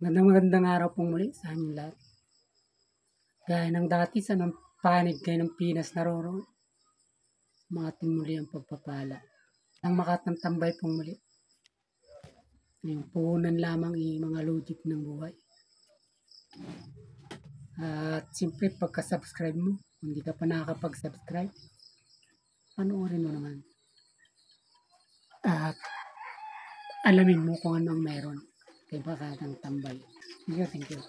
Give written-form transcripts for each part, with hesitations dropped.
Magandang araw pong muli sa inyong lahat. Gaya ng dati sa ng panig kayo ng Pinas naroroon, umating muli ang pagpapala. Ang makatang tambay pong muli. Yung puhunan lamang mga logic ng buhay. At siyempre pagka-subscribe mo, kung hindi ka pa nakakapag-subscribe, panoorin mo naman. At alamin mo kung ano ang meron kay makatang tambay. Thank you.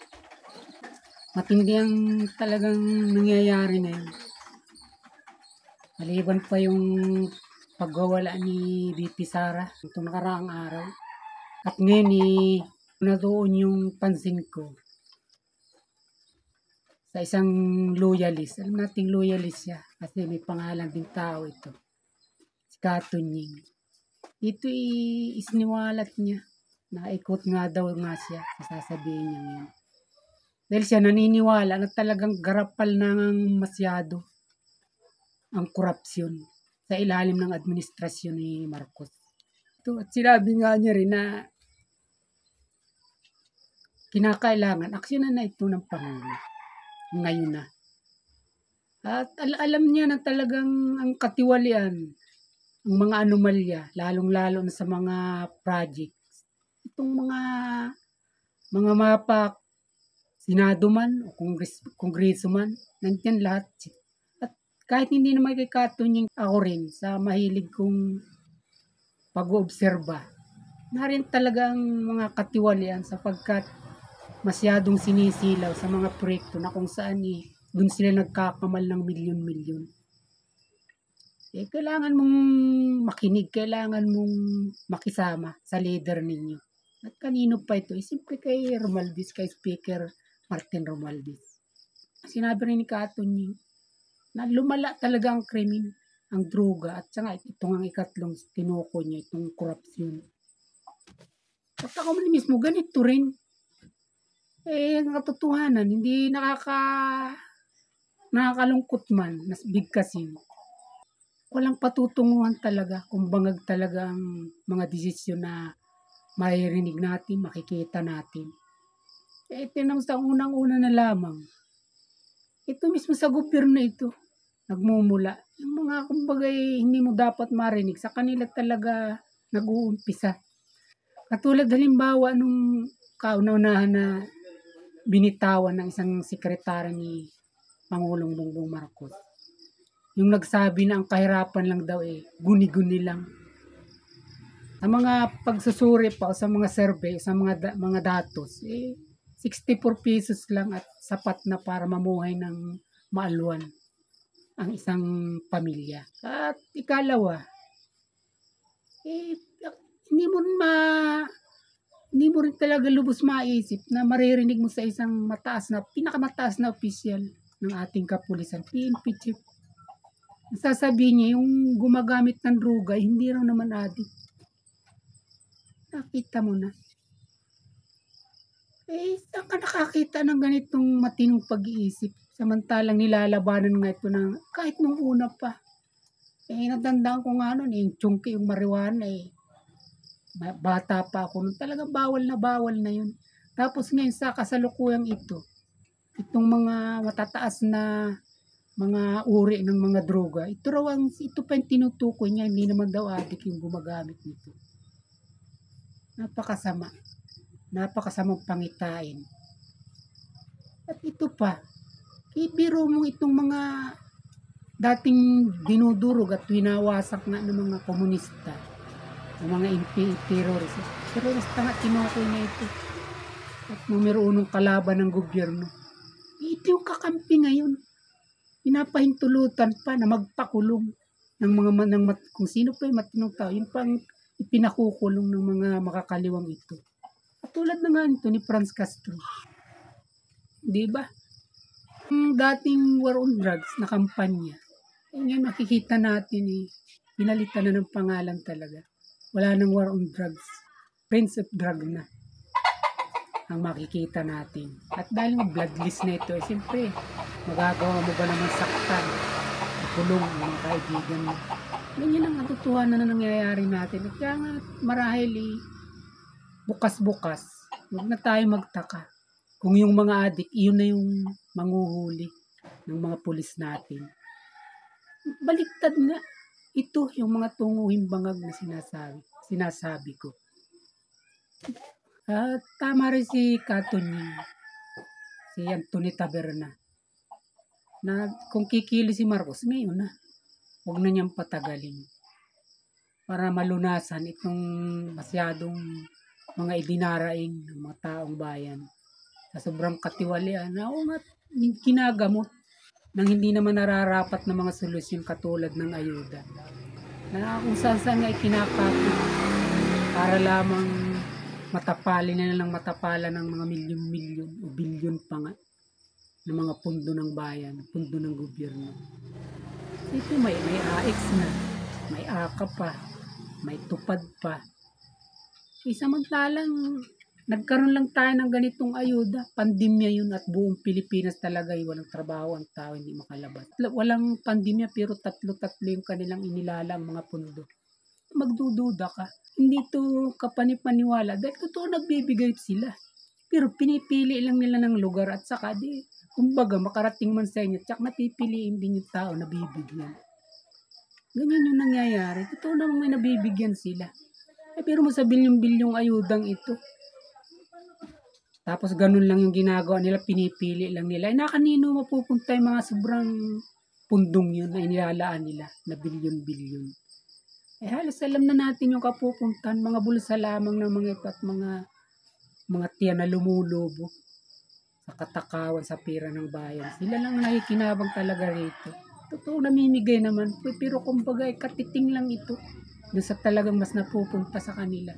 Matindi ang talagang nangyayari ngayon. Maliban pa yung pagwawala ni VP Sara itong nakaraang araw. At ngayon nadoon yung pansin ko sa isang loyalist. Alam nating loyalist siya kasi may pangalan din tao ito. Si Katunying. Ito isiniwalat niya. Naikot nga daw nga siya sa sasabihin niya ngayon. Dahil siya naniniwala na talagang garapal ng masyado ang korupsyon sa ilalim ng administrasyon ni Marcos. Ito, at sinabi nga niya rin na kinakailangan aksyonan na ito ng Pangulo ngayon na. At alam niya na talagang ang katiwalian, ang mga anomalya, lalong-lalo na sa mga projects. Itong mga mapak, Senado man o Kongreso man, nandiyan lahat. At kahit hindi naman kay Katunying, ako rin sa mahilig kong pag-oobserba, narin talagang mga katiwalian sapagkat masyadong sinisilaw sa mga proyekto na kung saan dun sila nagkakamal ng milyon-milyon. Kailangan mong makinig, kailangan mong makisama sa leader ninyo. At kanino pa ito? Siyempre kay Romualdez, kay Speaker Martin Romualdez. Sinabi rin ni Katunying na lumala talaga ang krimen, ang droga, at saka itong ang ikatlong tinuko niya, itong korupsyon. At ako mismo, ganito rin. Ang katotohanan, hindi nakakalungkot man, bigkasin. Walang patutunguhan talaga, kung bangag talaga ang mga desisyon na maririnig natin, makikita natin. Tinang sa unang-una na lamang, ito mismo sa gobyerno ito, nagmumula. Yung mga kumbaga hindi mo dapat marinig, sa kanila talaga nag-uumpisa. Katulad halimbawa nung kauna-unahan na binitawan ng isang sekretary ni Pangulong Bongbong Marcos. Yung nagsabi na ang kahirapan lang daw guni-guni lang. Sa mga pagsusuri pa o sa mga survey, sa mga datos, 64 pesos lang at sapat na para mamuhay ng maalwan ang isang pamilya. At ikalawa, hindi mo rin talaga lubos maisip na maririnig mo sa isang pinakamataas na opisyal ng ating kapulisan, PNP chief. Sasabihin niya yung gumagamit ng droga, hindi raw naman adik. Nakita mo na. Saan ka nakakita ng ganitong matinong pag-iisip? Samantalang nilalabanan nga ito ng kahit nung una pa. Natandaan ko nga nun, yung chungki, yung marijuana bata pa ako nun. Talagang bawal na yun. Tapos ngayon sa kasalukuyang itong mga matataas na mga uri ng mga droga, ito pa yung tinutukoy niya, hindi naman daw adik yung gumagamit nito. Napakasamang pangitain. At ito pa, ibiro mo itong mga dating dinudurog at winawasak nga ng mga komunista, ng mga terorista nga tinukoy niya ito. At numero 1 kalaban ng gobyerno. Ito yung kakampi ngayon. Pinapahintulutan pa na magpakulong ng kung sino pa yung matinong tao, yung pang ipinakukulong ng mga makakaliwang ito. At tulad na nga nito ni Franz Castro. Diba? Ang dating war on drugs na kampanya, ngayon makikita natin pinalitan na ng pangalan talaga. Wala nang war on drugs. Prince of drug na ang makikita natin. At dahil bloodless na ito, siyempre, magagawa mo ba naman saktan, kulong ang mga kaibigan mo. Ganyan ang katotohanan na nangyayari natin. At kaya nga marahil bukas-bukas Huwag na tayo magtaka. Kung yung mga adik, iyon na yung manghuhuli ng mga pulis natin. Baliktad nga. Ito yung mga tunguhing bangag na sinasabi ko. Tama rin si Katunying, si Anthony Taberna, na kung kikili si Marcos, ngayon na. Huwag na niyang patagalin para malunasan itong masyadong mga idinaraing ng mga taong bayan sa sobrang katiwalian na ginagamot nang hindi naman nararapat na mga solusyon katulad ng ayuda na kung saan nga ikinakapit para lamang matapalin na lang matapalan ng mga milyon-milyon o bilyon pa nga ng mga pundo ng bayan, pundo ng gobyerno. Ito may AX na, may AKA pa, may tupad pa. Samantalang nagkaroon lang tayo ng ganitong ayuda. Pandemya yun at buong Pilipinas talaga walang trabaho ang tao, hindi makalabas. Walang pandemya pero tatlo yung kanilang inilala ang mga pundo. Magdududa ka. Hindi to kapanipaniwala dahil totoo nagbibigay sila. Pero pinipili lang nila ng lugar at saka kumbaga makarating man sa inyo tsak napipiliin din yung tao na bibigyan. Ganyan yung nangyayari. Totoo namang may nabibigyan sila. Pero mo sa bilyong ayudang ito. Tapos ganun lang yung ginagawa nila, pinipili lang nila. Kanino mapupunta yung mga sobrang pundong yun na inilalaan nila na bilyon-bilyon. Halos alam na natin yung kapupuntan, mga bulsa lamang ng mga ito at mga tiyan na lumulubo sa katakawan sa pira ng bayan. Sila lang nakikinabang talaga rito. Totoo namimigay naman, pero kumbaga katiting lang ito doon sa talagang mas napupunta sa kanila.